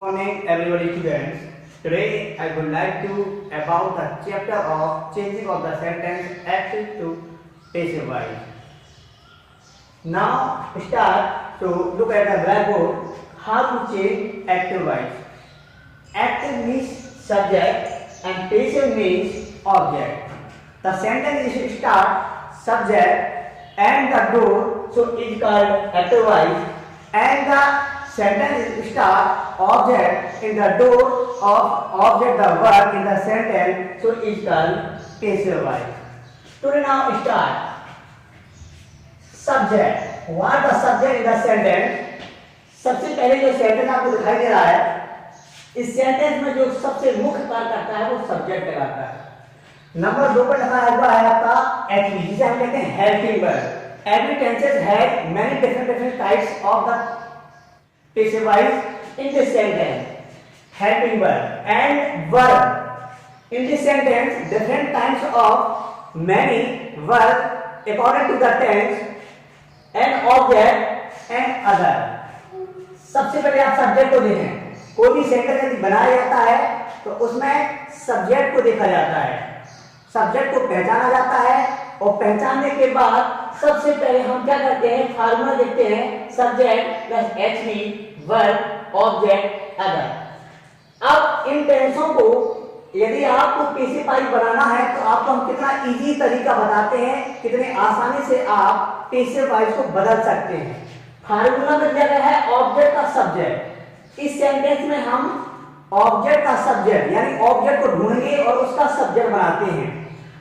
Morning, everybody students. Today I would like to about the chapter of changing of the sentence active to passive voice. Now start to look at the blackboard. How to change active voice? Active means subject and passive means object. The sentence is start subject and the door, so it is called active voice, and the sentence is start object in the door of object the verb in the sentence, so it is called passive voice. Today now start subject. What the subject in the sentence? सबसे पहले जो sentence आपको दिखाई दे रहा है, इस sentence में जो सबसे मुख्य कार्य करता है वो सब्जेक्ट कहलाता है। नंबर 2 पर लिखा हुआ है आपका एचवी, जिसे हम कहते हैं helping verb. Every tenses have many different types of the passive voice in this sentence. Helping verb and verb in this sentence, different kinds of many verb according to the tense and object and other. सबसे पहले आप subject को देखें। कोई भी sentence यदि बनाया जाता है तो उसमें सब्जेक्ट को देखा जाता है, सब्जेक्ट को पहचाना जाता है, और पहचानने के बाद सबसे पहले हम क्या करते हैं, फार्मूला देखते हैं, subject plus HV verb object other. अब इन टेंसों को यदि आपको पेसिव वॉइस बनाना है तो आपको हम कितना इजी तरीका बताते हैं, कितने आसानी से आप पेसिव वॉइस को बदल सकते हैं। फार्मूला में दिया गया है ऑब्जेक्ट का सब्जेक्ट। इस सेंटेंस में हम ऑब्जेक्ट का सब्जेक्ट यानी ऑब्जेक्ट को ढूंढेंगे और उसका सब्जेक्ट बनाते हैं।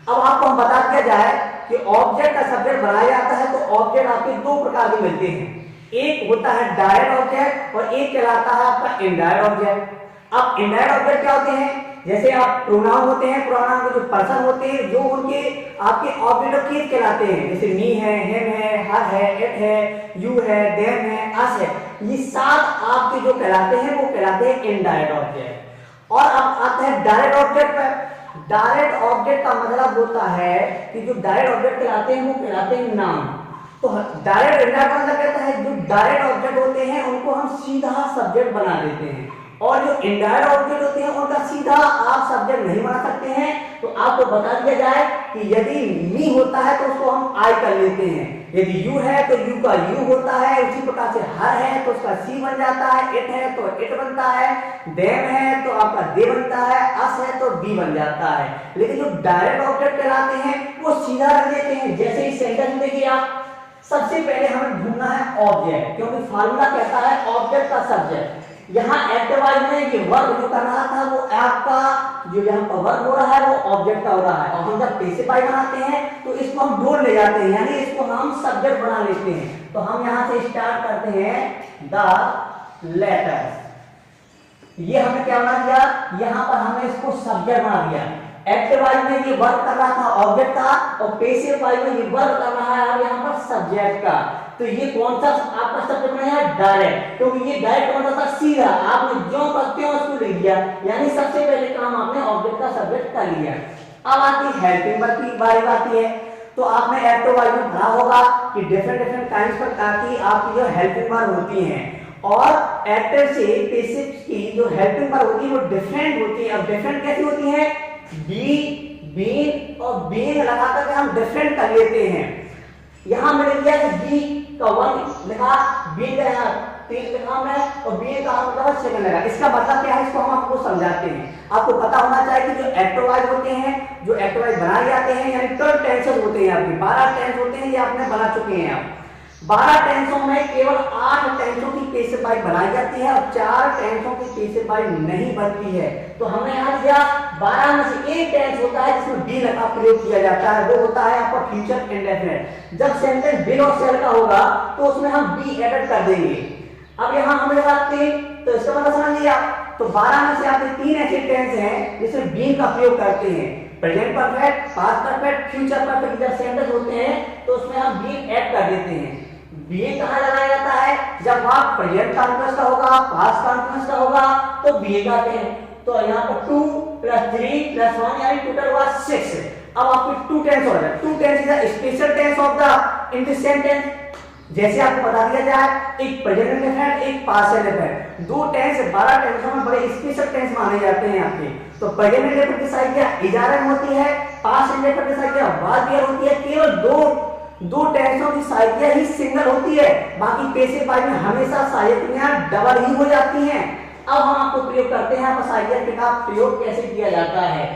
अब आपको हम बता दिया जाए कि ऑब्जेक्ट का सब्जेक्ट बनाया जाता है तो ऑब्जेक्ट आपके दो प्रकार के मिलते हैं। एक होता है डायरेक्ट ऑब्जेक्ट और एक कहलाता है आपका इनडायरेक्ट ऑब्जेक्ट। अब इनडायरेक्ट ऑब्जेक्ट क्या होते हैं? जैसे आप प्रोनाउन होते हैं, प्रोनाउन के जो पर्सन होते हैं जो उनके आपके ऑब्जेक्ट ऑफ केस कहलाते हैं, जैसे मी है, हिम है, हर है, इट है, यू है, देम है, अस है, ये सात आपके जो कहलाते हैं वो कहलाते हैं इनडायरेक्ट ऑब्जेक्ट। और अब आते हैं डायरेक्ट ऑब्जेक्ट पर। डायरेक्ट ऑब्जेक्ट का मतलब होता है कि जो डायरेक्ट ऑब्जेक्ट कहलाते हैं वो कहलाते हैं नाउन। तो डायरेक्ट इनडायरेक्ट मतलब कहता है जो डायरेक्ट ऑब्जेक्ट होते हैं उनको हम सीधा सब्जेक्ट बना देते हैं, और जो इनडायरेक्ट ऑब्जेक्ट होते हैं उनका सीधा आप सब्जेक्ट नहीं बना सकते हैं। तो आपको बता दिया जाए कि यदि मी होता है तो उसको हम आई कर लेते हैं, यदि यू है तो यू का यू होता है, उसी प्रकार से हर है तो उसका सी बन जाता है, इट है तो इट बनता है, देम है तो आपका दे बनता है, अस है तो बी बन जाता है। लेकिन जो डायरेक्ट ऑब्जेक्ट कहलाते हैं वो सीधा रख देते हैं। जैसे इस सेंटेंस में देखिए आप, सबसे पहले हमें ढूंढना है ऑब्जेक्ट, क्योंकि फार्मूला कहता है ऑब्जेक्ट का सब्जेक्ट। यहाँ एक्टिव वॉइस में ये वर्ब जो कर रहा था वो आपका जो यहाँ पर वर्ब हो रहा है वो ऑब्जेक्ट का हो रहा है, और हम जब पेसिव वॉइस बनाते हैं तो इसको हम जोड़ ले जाते हैं, यानी इसको हम सब्जेक्ट बना लेते हैं। तो हम यहाँ से स्टार्ट करते हैं द लेटर। ये हमने क्या बना दिया, यहाँ पर हमने इसको सब्जेक्ट बना दिया। एक्टिव वॉइस में ये वर्ब कर रहा था ऑब्जेक्ट का, और पेसिव वॉइस में ये वर्ब कर रहा है यहाँ पर सब्जेक्ट का। तो ये कौन सा आपका सब्जेक्ट बना है? डायरेक्ट, क्योंकि ये डायरेक्ट कौन सा था? सीधा। आपने जो करते हो उसको लिख दिया, यानी सबसे पहले काम आपने ऑब्जेक्ट का सब्जेक्ट कर लिया। अब आती हेल्पिंग वर्ब की बारी आती है। तो आपने एक्टिव वॉइस में पढ़ा होगा कि डिफरेंट काइंड्स की आपकी जो हेल्पिंग वर्ब होती हैं, और एक्टिव से पेसिव की जो हेल्पिंग वर्ब होती है वो डिफरेंट होती है। अब डिफरेंट कैसी होती है? बी, बीन और बीइंग लगाकर हम डिफरेंट कर लेते हैं। यहां मैंने लिया कि बी का 1 लिखा, बी का 3 लिखा मैं, और बी का मतलब सेकंड लगा। इसका मतलब क्या है, इसको हम आपको समझाते हैं। आपको पता होना चाहिए कि जो एक्टिव वॉइस होते हैं, जो एक्टिव वॉइस बनाए जाते हैं, यानी 12 टेंसेस होते हैं आपके, 12 टेंस होते हैं, ये आपने बना चुके हैं आप। 12 टेंसों में केवल 8 टेंसों की पेसिव वॉइस बनाई जाती है और 4 टेंसों की पेसिव वॉइस नहीं बनती है। तो हमने यहाँ दिया 12 में से एक टेंस होता है जिसमें बी का प्रयोग किया जाता है, वो होता है आपका फ्यूचर इंडेफिनिट। जब सेंटेंस बिन और सेल का होगा तो उसमें हम बी एडेड कर देंगे। अब यहाँ हमने बात की, तो इसका मतलब समझ लिया। तो 12 में से आपके 3 ऐसे टेंस हैं जिसमें बी का प्रयोग करते हैं। Present perfect, past perfect, future perfect जब सेंटेंस होते हैं तो उसमें हम बी ऐड कर देते हैं। बी कहाँ लगाया जाता है? जब आप प्रेजेंट कॉन्टिन्यूअस का होगा, पास्ट कॉन्टिन्यूअस का होगा तो बी लगाते हैं। तो यहाँ पर 2 + 3 + 1 यानी टोटल हुआ 6। अब आपके 2 टेंस हो रहा है। 2 tense is a special tense of the in this sentence. जैसे आपको बता दिया जाए, एक प्रेजेंट इंडेफिनिट, एक पास्ट इंडेफिनिट, दो टेंस 12 टेंसों में बड़े स्पेशल टेंस माने जाते हैं आपके। तो प्रेजेंट इंडेफिनिट की संख्या इजारा में होती है, पास्ट इंडेफिनिट की संख्या वाज वेयर होती है। केवल दो टेंसों की संख्या ही सिंगल होती है, बाकी पैसिव वॉइस में हमेशा सहायक डबल ही हो जाती हैं। अब हम आपको प्रयोग करते हैं, आपको सहायक का प्रयोग कैसे किया जाता है।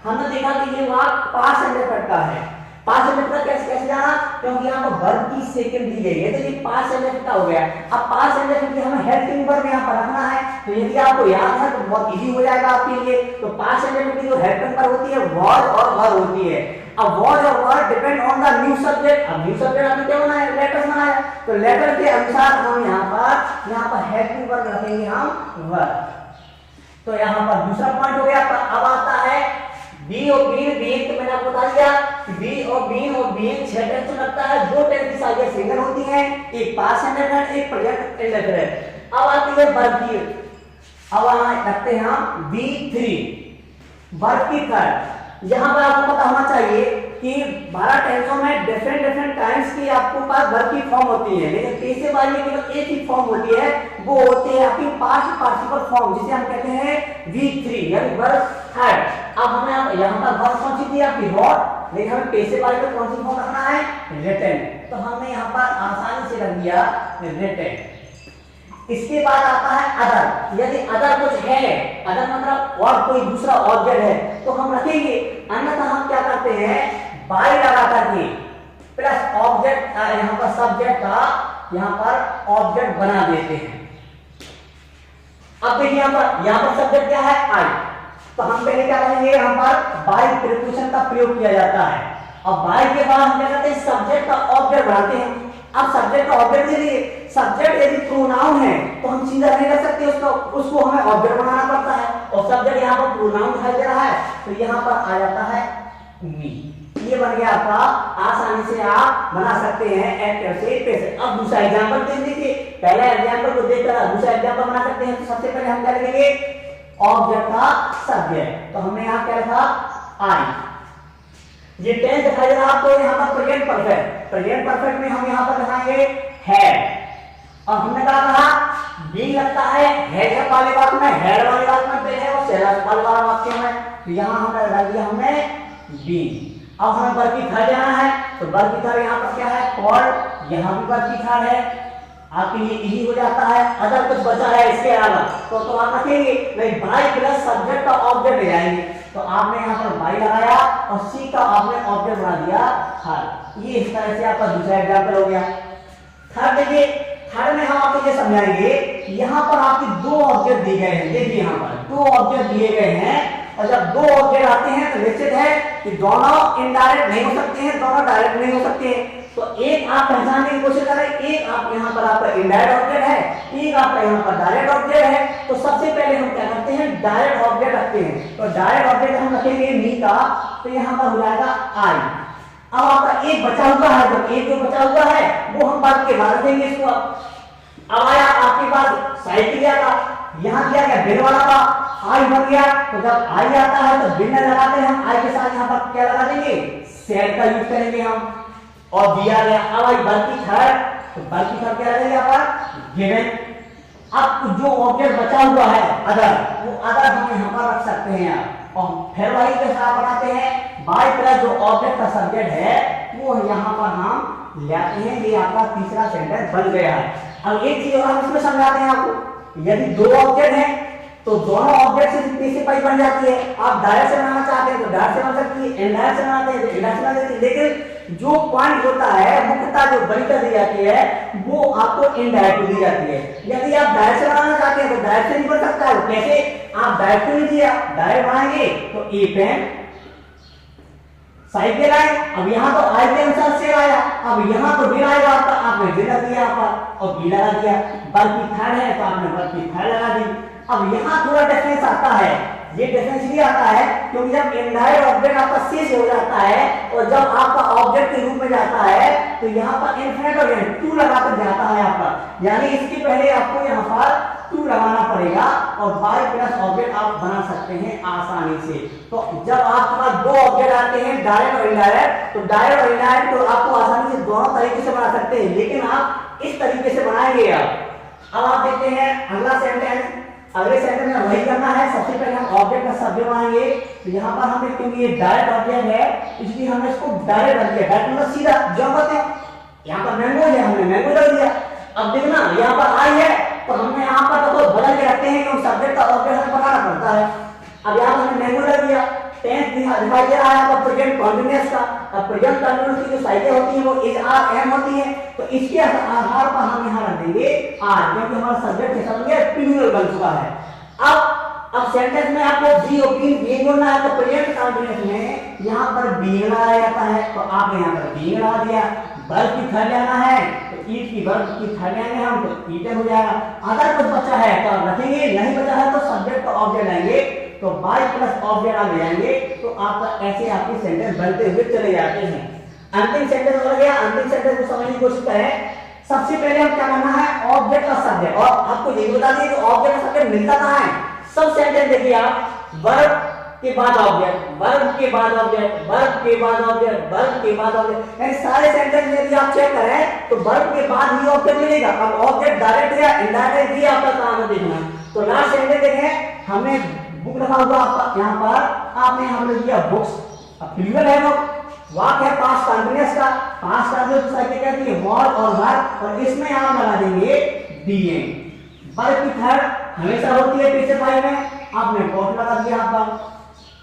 हमने देखा कि ये वाक्य पास्ट इंडेफिनिट का है। पास्ट इंडेफिनिट कैसे जाना, क्योंकि यहाँ पर वर्ब की सेकंड दी गई है, तो ये पास्ट इंडेफिनिट का हो गया। अब पास्ट इंडेफिनिट की हमें हेल्पिंग वर्ब यहाँ पर रखना है, तो यदि आपको याद है तो बहुत इजी हो जाएगा आपके लिए। तो पास्ट इंडेफिनिट की जो हेल्पिंग वर्ब होती है वाज और वर होती है। अब वाज और were depend on the new subject. अब न्यू सब्जेक्ट आपने क्या बनाया, लेटर बनाया, तो लेटर के अनुसार हम यहाँ पर हेल्पिंग वर्ब रखेंगे हम वर। तो यहाँ पर दूसरा पॉइंट हो गया। अब आता है बी और बीन। बीन तो मैंने आपको बता दिया कि बी और बीन 6 टेंस लगता है, दो टेंस की संख्या सिंगल होती है, एक पास्ट इंडेफिनिट, एक प्रेजेंट इंडेफिनिट। अब आती है वर्ब की। अब यहाँ रखते हैं हम B3 वर्ब की थर्ड। यहाँ पर आपको पता होना चाहिए कि 12 टेंसों में डिफरेंट टाइम्स की आपको पास वर्ब की फॉर्म होती है, लेकिन पैसिव वाली में केवल एक ही फॉर्म होती है, वो होती है आपकी पास्ट पार्टिसिपल फॉर्म, जिसे हम कहते हैं V3 यानी वर्ब थर्ड। अब हमें यहाँ पर वर्ब कौन सी दी आपकी रॉट, लेकिन हमें पैसिव वाली में कौन सी फॉर्म रखना है, रिटन। तो हमने यहाँ पर आसानी से रख दिया रिटन। इसके बाद आता है अदर। यदि अदर कुछ है, अदर मतलब और कोई दूसरा ऑब्जेक्ट है, तो हम रखेंगे, अन्यथा हम क्या करते हैं, बाई लगा करके प्लस ऑब्जेक्ट यहाँ पर सब्जेक्ट का यहाँ पर ऑब्जेक्ट बना देते हैं। अब देखिए यहाँ पर सब्जेक्ट क्या है, आई, तो हम पहले क्या करेंगे, यहाँ पर बाई प्रीपोजिशन का प्रयोग किया जाता है। अब बाई के बाद हम क्या करते हैं, सब्जेक्ट का ऑब्जेक्ट बनाते हैं। अब सब्जेक्ट का ऑब्जेक्ट के लिए सब्जेक्ट यदि प्रोनाउन है तो हम सीधा नहीं कर सकते, उसको हमें ऑब्जेक्ट बनाना पड़ता है, और सब्जेक्ट यहाँ पर प्रोनाउन दिखाई दे रहा है, तो यहाँ पर आ जाता है मी। ये बन गया आपका, आसानी से आप बना सकते हैं एक्टिव से पैसिव। अब दूसरा एग्जांपल देख लीजिए, पहले एग्जांपल को देखकर दूसरा एग्जांपल बना सकते हैं। तो सबसे पहले हम क्या करेंगे, ऑब्जेक्ट का सब्जेक्ट, तो हमने यहाँ क्या लिखा, आई। ये टेंस दिखाई दे रहा है आपको, यहाँ पर प्रेजेंट परफेक्ट। प्रेजेंट परफेक्ट में हम यहाँ पर लिखाएंगे है। और हमने कहा बीइंग लगता है हेड वाले वाक्य में, हेड वाले वाक्य में है और सेलर वाले वाक्य में, तो यहाँ हमने लगा दिया हमने बीइंग। अब हमें वर्ब की थर्ड जाना है, तो वर्ब की थर्ड यहाँ पर क्या है, कॉल्ड, यहाँ भी वर्ब की थर्ड है, आपके लिए इजी हो जाता है। अगर कुछ बचा है इसके अलावा तो आप रखेंगे नहीं, बाई प्लस सब्जेक्ट का ऑब्जेक्ट ले जाएंगे, तो आपने यहाँ पर बाई लगाया और सी का आपने ऑब्जेक्ट बना दिया थर्ड। ये इस तरह से आपका दूसरा एग्जांपल हो गया। थर्ड देखिए, थर्ड में हम आपको ये समझाएंगे, यहाँ पर आपके दो ऑब्जेक्ट दिए गए हैं। देखिए यहाँ पर दो ऑब्जेक्ट दिए गए हैं, और जब दो ऑब्जेक्ट आते हैं तो निश्चित है कि दोनों इनडायरेक्ट नहीं हो सकते हैं, दोनों डायरेक्ट नहीं हो सकते हैं। तो एक आप पहचानने की कोशिश करें, एक आप यहाँ पर आपका इनडायरेक्ट ऑब्जेक्ट है, एक आपका यहाँ पर डायरेक्ट ऑब्जेक्ट है। तो सबसे पहले हम क्या करते हैं, डायरेक्ट ऑब्जेक्ट रखते हैं। तो डायरेक्ट ऑब्जेक्ट हम रखेंगे मी का, तो यहाँ पर हो जाएगा आई। अब आपका एक बचा हुआ है, तो एक जो बचा हुआ है वो हम बाद के बाद देंगे इसको। अब आया आपके पास साइकिलिया का, यहाँ किया गया बिन वाला का, आई बन गया। तो जब आई आता है तो बिन लगाते हैं हम, आई के साथ यहाँ पर क्या लगा देंगे, सेट का यूज करेंगे हम, और दिया गया। अब आई वर्ब की थर्ड, तो वर्ब की थर्ड क्या रहेगा यहाँ पर, गिवन। अब जो ऑब्जेक्ट बचा हुआ है अदर, वो अदर हम यहाँ पर रख सकते हैं आप, और फिर वही के साथ बनाते हैं बाई प्लस जो ऑब्जेक्ट का सब्जेक्ट है वो यहाँ पर हम लाते हैं। ये आपका तीसरा सेंटेंस बन गया है। अब एक चीज और हम इसमें समझाते हैं आपको, यदि दो ऑब्जेक्ट हैं तो दोनों ऑब्जेक्ट से पैसिव बन जाती है। आप डायरेक्ट से बनाना चाहते हैं तो डायरेक्ट से बन सकती है, इनडायरेक्ट से बनाते हैं तो इनडायरेक्ट से बना देती है। लेकिन जो पॉइंट होता है, मुख्यतः जो बनीता दी जाती है वो आपको इनडायरेक्ट दी जाती है। यदि आप डायरेक्ट से बनाना चाहते हैं तो डायरेक्ट से नहीं बन सकता है। कैसे, आप डायरेक्ट नहीं दिया, डायरेक्ट बनाएंगे तो ए पेन साइकिल आए। अब यहाँ तो आई के अनुसार से आया, अब यहाँ तो बी आएगा आपका, आपने बी लगा दिया आपका और बी लगा दिया। वर्ब की थर्ड है तो आपने वर्ब की थर्ड लगा दी। अब यहाँ थोड़ा डिफरेंस आता है, ये डिफरेंस भी आता है क्योंकि जब इनडायरेक्ट ऑब्जेक्ट आपका सी से हो जाता है और जब आपका ऑब्जेक्ट के रूप में जाता है तो यहाँ पर इनफिनिट और टू लगाकर जाता है आपका, यानी इसके पहले आपको यहाँ पर टू लगाना पड़ेगा, दिया और बाय प्लस ऑब्जेक्ट आप बना सकते हैं आसानी से। तो जब आपके पास दो ऑब्जेक्ट आते हैं डायरेक्ट और इनडायरेक्ट, तो डायरेक्ट और इनडायरेक्ट तो आपको आसानी से दोनों तरीके से बना सकते हैं, लेकिन आप इस तरीके से बनाएंगे। अब आप देखते हैं अगला सेंटेंस। अगले सेंटेंस में वही करना है। सबसे पहले हम ऑब्जेक्ट का सब्जेक्ट बनाएंगे। तो यहाँ पर हमने, क्योंकि ये डायरेक्ट ऑब्जेक्ट है इसलिए हमने इसको डायरेक्ट रख दिया। डायरेक्ट मतलब सीधा, जो कहते हैं यहाँ पर मैंगो है, हमने मैंगो रख दिया। अब देखना यहाँ पर आई है तो हमने यहाँ पर तो बदल के रखते हैं क्योंकि सब्जेक्ट का ऑब्जेक्ट हमें बनाना पड़ता है। अब यहाँ पर हमने मैंगो रख दिया। टेंस दिखाई दे रहा है आपका प्रेजेंट कंटीन्यूअस का। अब प्रेजेंट कंटीन्यूअस की जो साइडें होती हैं वो इज आर एम होती है, तो इसके आधार पर हम यहाँ रख देंगे आर, क्योंकि हमारा सब्जेक्ट के साथ प्लूरल बन चुका है। अब सेंटेंस में आपको बी और बीइंग बोलना है, तो प्रेजेंट कंटीन्यूअस में यहाँ पर बीइंग लगाया जाता है, तो आपने यहाँ पर बीइंग लगा दिया। वर्ब की थर्ड लेना है तो ईट की वर्ब की थर्ड लेंगे हम, तो ईटन हो जाएगा। अगर कुछ बचा है तो रखेंगे, नहीं बचा है तो सब्जेक्ट का ऑब्जेक्ट लेंगे, तो बाय प्लस ऑब्जेक्ट आप ले आएंगे, तो आपका ऐसे आपके सेंटेंस बनते हुए चले जाते हैं। अंतिम सेंटेंस हो गया। अंतिम सेंटेंस को समझने की कोशिश करें। सबसे पहले हम क्या करना है, ऑब्जेक्ट का सब्जेक्ट। और आपको ये बता दिए कि ऑब्जेक्ट का सब्जेक्ट मिलता कहाँ है। सब सेंटेंस देखिए आप, वर्ब के बाद ऑब्जेक्ट, वर्ब के बाद ऑब्जेक्ट, वर्ब के बाद ऑब्जेक्ट, वर्ब के बाद ऑब्जेक्ट, यानी सारे सेंटेंस में यदि आप चेक करें तो वर्ब के बाद ही ऑब्जेक्ट मिलेगा। अब ऑब्जेक्ट डायरेक्ट या इनडायरेक्ट ही आपका काम है देखना। तो लास्ट सेंटेंस देखें, हमने बुक रखा हुआ आपका यहाँ पर, आपने हमने दिया बुक्स। अब प्लूरल है वो, वाक्य है पास्ट कंटीन्यूअस का। पास्ट कंटीन्यूअस साइकिल कहती है वॉज और वर, और इसमें आप लगा देंगे बीइंग। वर्ब की थर्ड हमेशा होती है पीछे फाइल में, आपने डॉट लगा दिया आपका।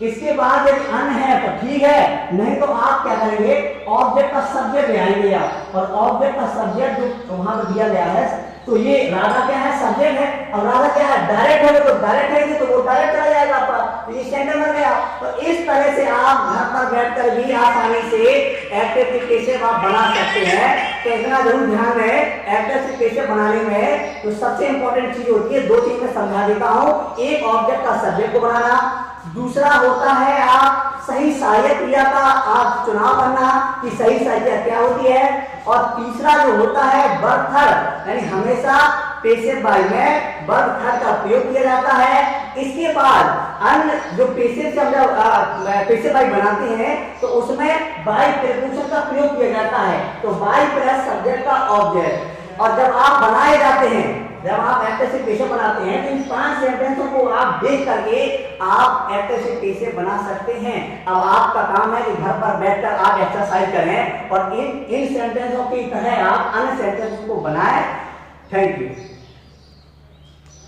इसके बाद यदि अन है तो ठीक है, नहीं तो आप क्या करेंगे, ऑब्जेक्ट का सब्जेक्ट ले आएंगे आप। और ऑब्जेक्ट का सब्जेक्ट जो वहां पर दिया गया है, तो ये राधा क्या है, सब्जेक्ट है। और राधा क्या है, डायरेक्ट है, तो डायरेक्ट है तो वो डायरेक्ट चला जाएगा आपका, तो ये सेंटेंस बन गया। तो इस तरह से आप घर पर बैठकर भी आसानी से एक्टिव कैसे आप बना सकते हैं। तो इतना जरूर ध्यान है एक्टिव कैसे बनाने में। तो सबसे इंपॉर्टेंट चीज होती है, दो चीज मैं समझा देता हूँ। एक ऑब्जेक्ट का सब्जेक्ट को बनाना, दूसरा होता है आप सही सहायक क्रिया का आप चुनाव करना कि सही सहायक क्रिया क्या होती है। और तीसरा जो होता है वर्ब थर्ड, यानी हमेशा पेसिव बाय में वर्ब थर्ड का प्रयोग किया जाता है। इसके बाद अन्य जो पेसिव से हम जब पेसिव बाय बनाते हैं तो उसमें बाय प्रीपोजिशन का प्रयोग किया जाता है, तो बाय प्लस सब्जेक्ट का ऑब्जेक्ट। और जब आप बनाए जाते हैं, जब आप एक्टिव से कैसे बनाते हैं, तो इन 5 सेंटेंसों को आप देख करके आप एक्टिव से कैसे बना सकते हैं। अब आपका काम है कि घर पर बैठकर आप एक्सरसाइज करें और इन सेंटेंसों की तरह आप अन्य सेंटेंसों को बनाएं। Thank you.